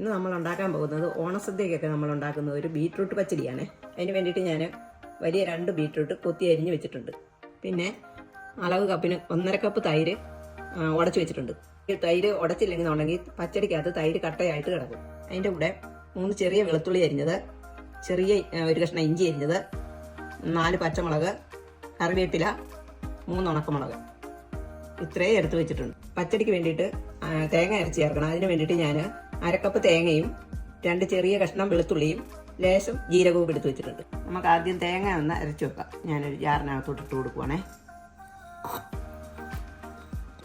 ഇന്ന് നമ്മൾ ഉണ്ടാക്കാൻ പോകുന്നത് ഓണസദ്യക്കൊക്കെ നമ്മൾ ഉണ്ടാക്കുന്ന ഒരു ബീട്രൂട്ട് പച്ചടിയാണ്. അതിന് വേണ്ടിയിട്ട് ഞാൻ വലിയ 2 ബീട്രൂട്ട് കൊത്തി അരിഞ്ഞ് വെച്ചിട്ടുണ്ട്. പിന്നെ അളവ് കപ്പിന് 1.5 കപ്പ് തൈര് ഉടച്ച് വെച്ചിട്ടുണ്ട്. ഈ തൈര് ഉടച്ചില്ലെന്നുണ്ടെങ്കിൽ പച്ചടിക്കകത്ത് തൈര് കട്ടയായിട്ട് കിടക്കും. അതിൻ്റെ കൂടെ 3 ചെറിയ വെളുത്തുള്ളി അരിഞ്ഞത്, ചെറിയ ഒരു കഷ്ണം ഇഞ്ചി അരിഞ്ഞത്, 4 പച്ചമുളക്, കറിവേപ്പില, 3 ഉണക്കമുളക്, ഇത്രയും എടുത്ത് വെച്ചിട്ടുണ്ട്. പച്ചടിക്ക് വേണ്ടിയിട്ട് തേങ്ങ അരച്ച് ചേർക്കണം. അതിന് വേണ്ടിയിട്ട് ഞാൻ 1/2 കപ്പ് തേങ്ങയും 2 ചെറിയ കഷ്ണം വെളുത്തുള്ളിയും ലേശം ജീരകവും എടുത്ത് വെച്ചിട്ടുണ്ട്. നമുക്ക് ആദ്യം തേങ്ങ ഒന്ന് അരച്ച് വെക്കാം. ഞാനൊരു ജാറിനകത്തോട്ട് ഇട്ട് കൊടുക്കുവാണേ.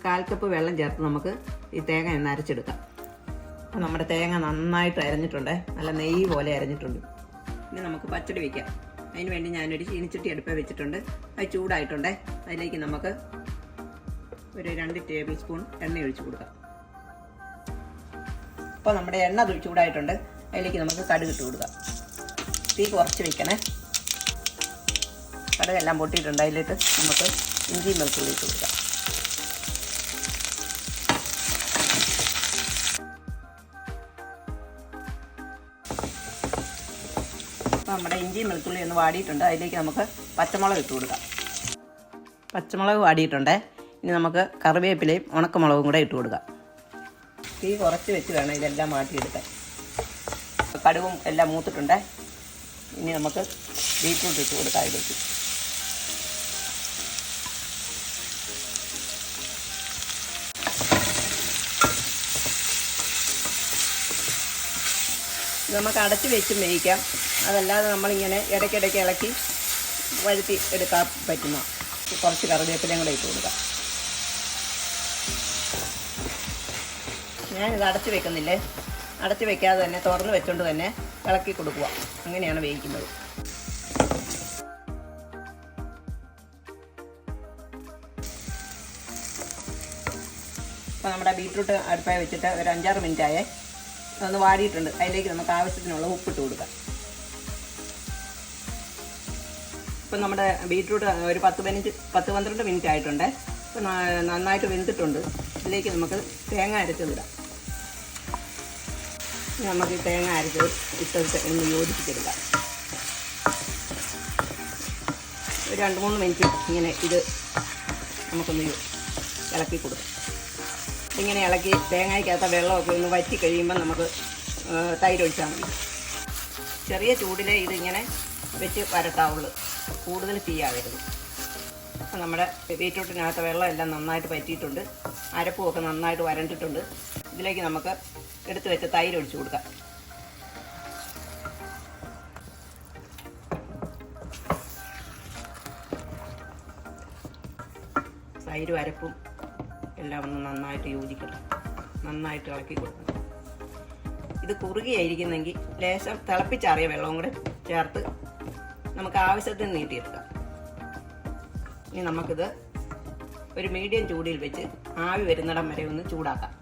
1/4 കപ്പ് വെള്ളം ചേർത്ത് നമുക്ക് ഈ തേങ്ങ ഒന്ന് അരച്ചെടുക്കാം. അപ്പം നമ്മുടെ തേങ്ങ നന്നായിട്ട് അരഞ്ഞിട്ടുണ്ട്, നല്ല നെയ്യ് പോലെ അരഞ്ഞിട്ടുണ്ട്. ഇനി നമുക്ക് പച്ചടി വയ്ക്കാം. അതിന് വേണ്ടി ഞാനൊരു ചീനിച്ചട്ടി അടുപ്പിൽ വെച്ചിട്ടുണ്ട്. അത് ചൂടായിട്ടുണ്ട്. അതിലേക്ക് നമുക്ക് ഒരു 2 ടേബിൾ സ്പൂൺ എണ്ണ ഒഴിച്ച് കൊടുക്കാം. അപ്പോൾ നമ്മുടെ എണ്ണ ചൂടായിട്ടുണ്ട്. അതിലേക്ക് നമുക്ക് കടുക് ഇട്ട് കൊടുക്കാം. തീ കുറച്ച് വയ്ക്കണേ. കടുകെല്ലാം പൊട്ടിയിട്ടുണ്ട്. അതിലിട്ട് നമുക്ക് ഇഞ്ചിയും വെളുത്തുള്ളി ഇട്ട് കൊടുക്കാം. അപ്പോൾ നമ്മുടെ ഇഞ്ചിയും വെളുത്തുള്ളി ഒന്ന് വാടിയിട്ടുണ്ട്. അതിലേക്ക് നമുക്ക് പച്ചമുളക് ഇട്ട് കൊടുക്കാം. പച്ചമുളക് വാടിയിട്ടുണ്ട്. ഇനി നമുക്ക് കറിവേപ്പിലയും ഉണക്കമുളകും കൂടെ ഇട്ട് കൊടുക്കാം. തീ കുറച്ച് വെച്ച് വേണം ഇതെല്ലാം മാറ്റിയെടുക്കാൻ. കടുകും എല്ലാം മൂത്തിട്ടുണ്ട്. ഇനി നമുക്ക് ബീറ്റ്റൂട്ട് ഇട്ട് കൊടുക്കാം. ഇതിലേക്ക് നമുക്ക് അടച്ച് വെച്ച് വേവിക്കാം. അതല്ലാതെ നമ്മളിങ്ങനെ ഇടയ്ക്കിടയ്ക്ക് ഇളക്കി വഴുത്തി എടുക്കാൻ പറ്റുന്ന കുറച്ച് കറിവേപ്പിലയും കൂടെ ഇട്ട് കൊടുക്കാം. ഞാനിത് അടച്ച് വെക്കുന്നില്ലേ, അടച്ച് വെക്കാതെ തന്നെ തുറന്ന് വെച്ചുകൊണ്ട് തന്നെ ഇളക്കി കൊടുക്കുക. അങ്ങനെയാണ് വേവിക്കുന്നത്. അപ്പോൾ നമ്മുടെ ബീറ്റ്റൂട്ട് അടുപ്പായി വെച്ചിട്ട് ഒരു 5-6 മിനിറ്റായേ. അതൊന്ന് വാടിയിട്ടുണ്ട്. അതിലേക്ക് നമുക്ക് ആവശ്യത്തിനുള്ള ഉപ്പിട്ട് കൊടുക്കാം. ഇപ്പം നമ്മുടെ ബീറ്റ്റൂട്ട് ഒരു 10-12 മിനിറ്റ് ആയിട്ടുണ്ട്. ഇപ്പം നന്നായിട്ട് വെന്തിട്ടുണ്ട്. ഇതിലേക്ക് നമുക്ക് തേങ്ങ അരച്ചതിടാം. നമുക്ക് ഈ തേങ്ങ അരച്ച് ഇട്ടിട്ട് ഒന്ന് യോജിപ്പിച്ചെടുക്കാം. ഒരു 2-3 മിനിറ്റ് ഇങ്ങനെ ഇത് നമുക്കൊന്ന് ഇളക്കി കൊടുക്കാം. ഇങ്ങനെ ഇളക്കി തേങ്ങയ്ക്കകത്ത വെള്ളമൊക്കെ ഒന്ന് വറ്റി കഴിയുമ്പോൾ നമുക്ക് തൈര് ഒഴിച്ചാൽ മതി. ചെറിയ ചൂടിലേ ഇതിങ്ങനെ വെച്ച് വരട്ടാവുള്ളൂ, കൂടുതൽ തീയാവരുത്. അപ്പം നമ്മുടെ ബീറ്റ്റൂട്ടിനകത്ത് വെള്ളം എല്ലാം നന്നായിട്ട് വറ്റിയിട്ടുണ്ട്. അരപ്പുമൊക്കെ നന്നായിട്ട് വരണ്ടിട്ടുണ്ട്. ഇതിലേക്ക് നമുക്ക് എടുത്ത് വെച്ച് തൈര് ഒഴിച്ച് കൊടുക്കാം. തൈരും അരപ്പും എല്ലാം ഒന്ന് നന്നായിട്ട് യോജിക്കണം. നന്നായിട്ട് ഇളക്കി കൊടുക്കണം. ഇത് കുറുകിയായിരിക്കുന്നെങ്കിൽ ലേശം തിളപ്പിച്ചാറിയ വെള്ളവും കൂടെ ചേർത്ത് നമുക്ക് ആവശ്യത്തിന് നീട്ടിയെടുക്കാം. ഇനി നമുക്കിത് ഒരു മീഡിയം ചൂടിൽ വെച്ച് ആവി വരുന്നിടം വരെ ഒന്ന് ചൂടാക്കാം.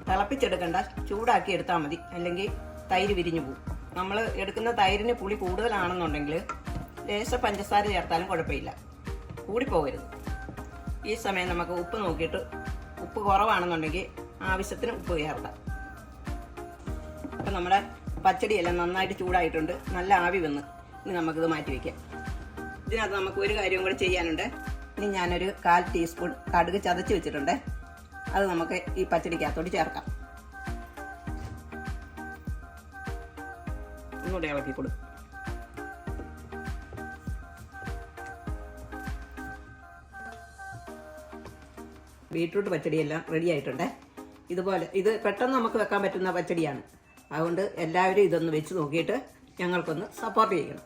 തിളപ്പിച്ചെടുക്കണ്ട, ചൂടാക്കി എടുത്താൽ മതി. അല്ലെങ്കിൽ തൈര് വിരിഞ്ഞു പോകും. നമ്മൾ എടുക്കുന്ന തൈരിന് പുളി കൂടുതലാണെന്നുണ്ടെങ്കിൽ ലേശം പഞ്ചസാര ചേർത്താലും കുഴപ്പമില്ല, കൂടിപ്പോകരുത്. ഈ സമയം നമുക്ക് ഉപ്പ് നോക്കിയിട്ട് ഉപ്പ് കുറവാണെന്നുണ്ടെങ്കിൽ ആവശ്യത്തിന് ഉപ്പ് ചേർക്കാം. അപ്പം നമ്മുടെ പച്ചടിയെല്ലാം നന്നായിട്ട് ചൂടായിട്ടുണ്ട്. നല്ല ആവി വന്ന് ഇനി നമുക്കിത് മാറ്റി വയ്ക്കാം. ഇതിനകത്ത് നമുക്ക് ഒരു കാര്യം കൂടെ ചെയ്യാനുണ്ട്. ഇനി ഞാനൊരു 1/4 ടീസ്പൂൺ കടുക് ചതച്ച് വെച്ചിട്ടുണ്ട്. അത് നമുക്ക് ഈ പച്ചടിക്കകത്തോട്ട് ചേർക്കാം. ഒന്നുകൂടെ ഇളക്കി കൊടുക്കും. ബീട്രൂട്ട് പച്ചടിയെല്ലാം റെഡി ആയിട്ടുണ്ട്. ഇതുപോലെ ഇത് പെട്ടെന്ന് നമുക്ക് വെക്കാൻ പറ്റുന്ന പച്ചടിയാണ്. അതുകൊണ്ട് എല്ലാവരും ഇതൊന്ന് വെച്ച് നോക്കിയിട്ട് ഞങ്ങൾക്കൊന്ന് സപ്പോർട്ട് ചെയ്യണം.